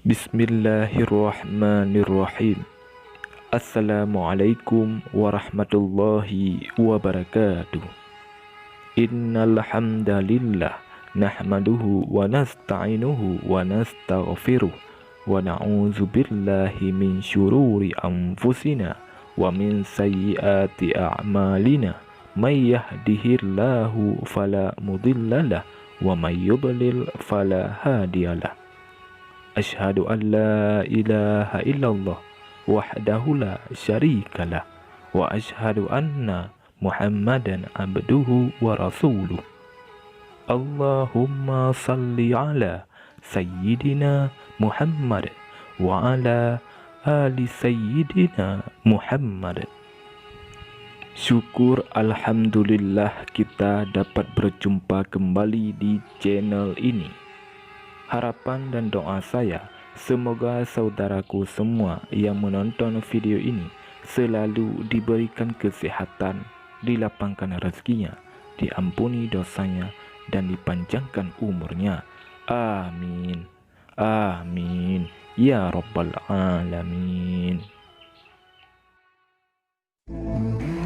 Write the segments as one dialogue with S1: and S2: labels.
S1: Bismillahirrahmanirrahim. Assalamualaikum warahmatullahi wabarakatuh. Innal hamdalillah nahmaduhu wa nasta'inuhu wa nastaghfiruh wa na'udzu billahi min syururi anfusina wa min sayyiati a'malina. May yahdihillahu fala mudhillalah wa may yudlil fala hadiyalah. Asyhadu an la ilaha illallah wahdahu la syarikalah wa asyhadu anna Muhammadan abduhu wa rasuluh. Allahumma salli ala sayyidina Muhammad wa ala ali sayyidina Muhammad. Syukur alhamdulillah kita dapat berjumpa kembali di channel ini. Harapan dan doa saya, semoga saudaraku semua yang menonton video ini selalu diberikan kesehatan, dilapangkan rezekinya, diampuni dosanya, dan dipanjangkan umurnya. Amin. Amin. Ya Rabbal Alamin.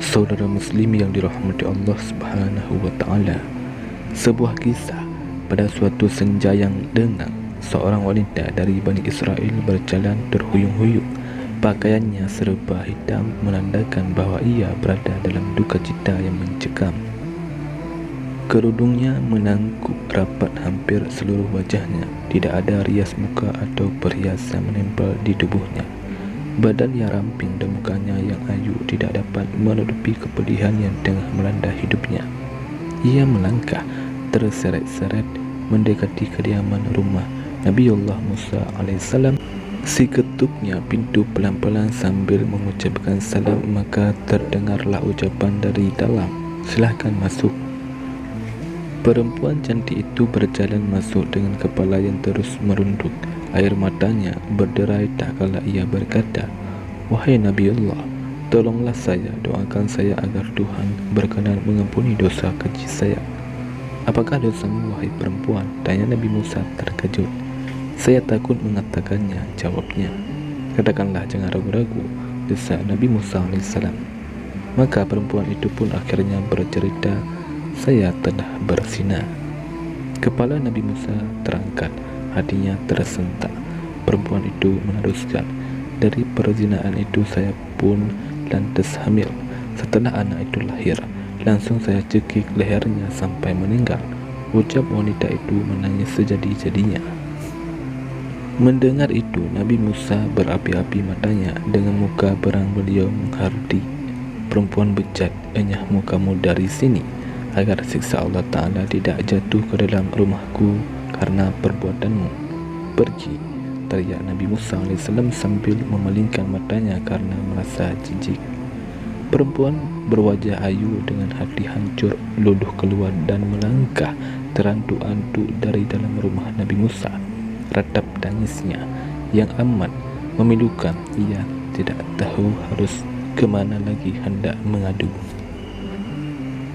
S1: Saudara muslim yang dirahmati Allah Subhanahu wa Ta'ala, sebuah kisah pada suatu senja yang dengang, seorang wanita dari Bani Israel berjalan terhuyung-huyung. Pakaiannya serba hitam menandakan bahwa ia berada dalam duka cita yang mencekam. Kerudungnya menangkup rapat hampir seluruh wajahnya. Tidak ada rias muka atau perhiasan menempel di tubuhnya. Badannya ramping dan mukanya yang ayu tidak dapat menutupi kepedihan yang tengah melanda hidupnya. Ia melangkah terseret-seret mendekati kediaman rumah Nabiullah Musa alaihissalam. Si ketuknya pintu pelan-pelan sambil mengucapkan salam, maka terdengarlah ucapan dari dalam, "Silahkan masuk." Perempuan cantik itu berjalan masuk dengan kepala yang terus merunduk. Air matanya berderai tak kala ia berkata, "Wahai Nabiullah, tolonglah saya, doakan saya agar Tuhan berkenan mengampuni dosa keji saya." "Apakah dosamu, wahai perempuan?" tanya Nabi Musa terkejut. "Saya takut mengatakannya," jawabnya. "Katakanlah, jangan ragu-ragu," desak Nabi Musa alaihissalam. Maka perempuan itu pun akhirnya bercerita, "Saya telah berzina." Kepala Nabi Musa terangkat, hatinya tersentak. Perempuan itu meneruskan, "Dari perzinaan itu saya pun lantas hamil. Setelah anak itu lahir, langsung saya cekik lehernya sampai meninggal." Ucap wanita itu menangis sejadi-jadinya. Mendengar itu, Nabi Musa berapi-api matanya. Dengan muka berang beliau menghardi, "Perempuan bejat, enyahmu kamu dari sini, agar siksa Allah Ta'ala tidak jatuh ke dalam rumahku karena perbuatanmu. Pergi," teriak Nabi Musa alaihissalam sambil memalingkan matanya karena merasa jijik. Perempuan berwajah ayu dengan hati hancur luluh keluar dan melangkah terantuk-antuk dari dalam rumah Nabi Musa. Ratap tangisnya yang amat memilukan. Ia tidak tahu harus kemana lagi hendak mengadu.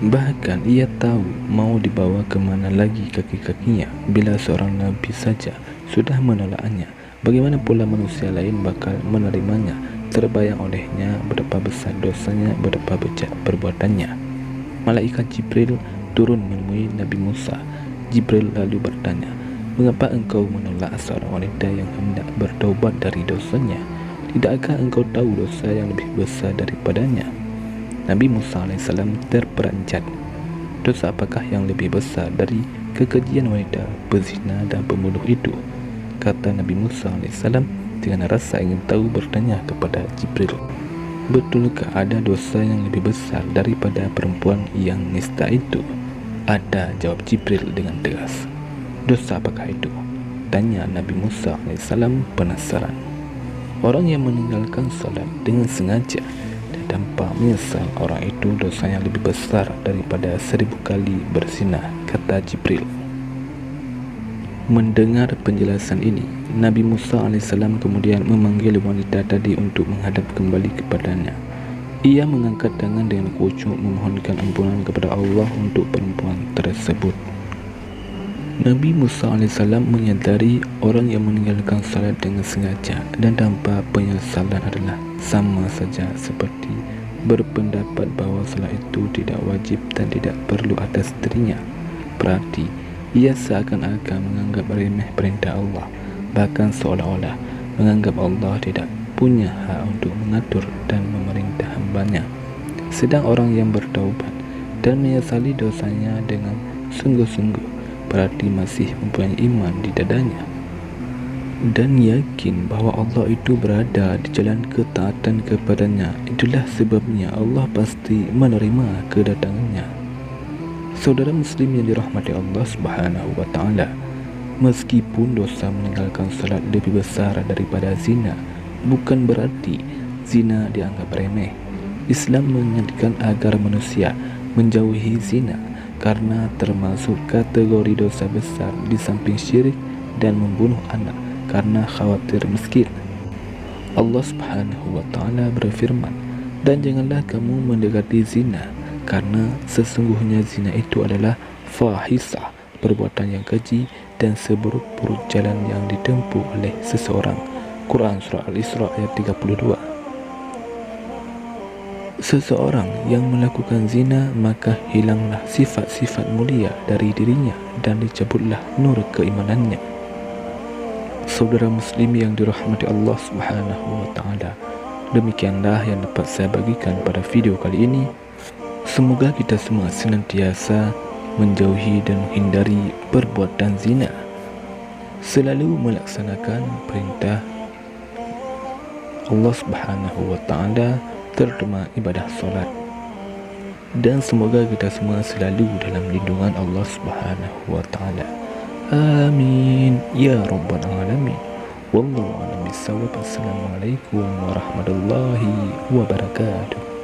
S1: Bahkan ia tahu mau dibawa kemana lagi kaki-kakinya. Bila seorang Nabi saja sudah menolaknya, bagaimana pula manusia lain bakal menerimanya? Terbayang olehnya betapa besar dosanya, betapa bejat perbuatannya. Malaikat Jibril turun menemui Nabi Musa. Jibril lalu bertanya, "Mengapa engkau menolak seorang wanita yang hendak bertaubat dari dosanya? Tidakkah engkau tahu dosa yang lebih besar daripadanya?" Nabi Musa alaihissalam terperanjat. "Dosa apakah yang lebih besar dari kekejian wanita berzina dan pembunuh itu?" kata Nabi Musa alaihissalam dengan rasa ingin tahu, bertanya kepada Jibril, "Betulkah ada dosa yang lebih besar daripada perempuan yang nista itu?" "Ada," jawab Jibril dengan tegas. "Dosa apakah itu?" tanya Nabi Musa alaihissalam penasaran. "Orang yang meninggalkan salat dengan sengaja dan tanpa menyesal, orang itu dosanya lebih besar daripada 1000 kali berzina," kata Jibril. Mendengar penjelasan ini, Nabi Musa alaihissalam kemudian memanggil wanita tadi untuk menghadap kembali kepadanya. Ia mengangkat tangan dengan khusyuk memohonkan ampunan kepada Allah untuk perempuan tersebut. Nabi Musa AS menyadari orang yang meninggalkan salat dengan sengaja dan tanpa penyesalan adalah sama saja seperti berpendapat bahawa salat itu tidak wajib dan tidak perlu atas dirinya. Berarti ia seakan-akan menganggap remeh perintah Allah, bahkan seolah-olah menganggap Allah tidak punya hak untuk mengatur dan memerintah hambanya. Sedang orang yang bertaubat dan menyesali dosanya dengan sungguh-sungguh berarti masih mempunyai iman di dadanya dan yakin bahawa Allah itu berada di jalan ketaatan kepadanya. Itulah sebabnya Allah pasti menerima kedatangannya. Saudara muslim yang dirahmati Allah Subhanahu wa taala, meskipun dosa meninggalkan salat lebih besar daripada zina, bukan berarti zina dianggap remeh. Islam mengingatkan agar manusia menjauhi zina karena termasuk kategori dosa besar di samping syirik dan membunuh anak karena khawatir miskin. Allah Subhanahu wa taala berfirman, "Dan janganlah kamu mendekati zina, karena sesungguhnya zina itu adalah fahisah, perbuatan yang keji dan seburuk-buruk jalan yang ditempuh oleh seseorang." Quran Surah Al-Isra ayat 32. Seseorang yang melakukan zina, maka hilanglah sifat-sifat mulia dari dirinya dan dicabutlah nur keimanannya. Saudara muslim yang dirahmati Allah Subhanahu wa taala, demikianlah yang dapat saya bagikan pada video kali ini. Semoga kita semua senantiasa menjauhi dan menghindari perbuatan zina, selalu melaksanakan perintah Allah Subhanahu wa taala, terutama ibadah solat, dan semoga kita semua selalu dalam lindungan Allah Subhanahu wa taala. Amin ya rabbal alamin. Wallahu a'lam bissawab. Assalamualaikum warahmatullahi wabarakatuh.